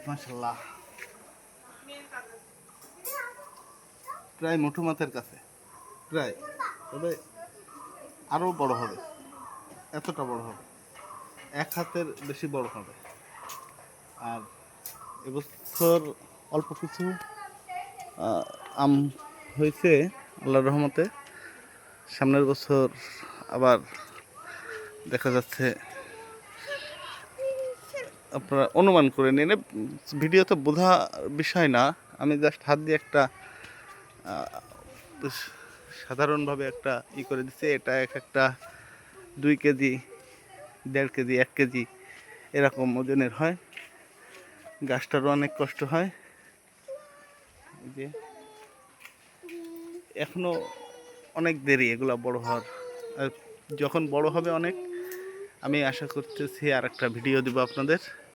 মাশাআল্লাহ, প্রায় মুঠো মাথার কাছে, প্রায়, তবে আরও বড় হবে, এতটা বড় হবে, এক হাতের বেশি বড় হবে। আর এবছর অল্প কিছু আম হয়েছে আল্লাহর রহমতে। সামনের বছর আবার দেখা যাচ্ছে, আপনারা অনুমান করে নিন, ভিডিও তো বোঝা বিষয় না, আমি জাস্ট হাত দিয়ে একটা সাধারণভাবে একটা করে দিচ্ছি। এটা একটা 2 কেজি, 1.5 কেজি, 1 কেজি এরকম ওজনের হয়। গাছটারও অনেক কষ্ট হয়। যে এখনো অনেক দেরি এগুলা বড় হওয়ার। আর যখন বড় হবে অনেক, আমি আশা করতেছি আর একটা ভিডিও দিব আপনাদের।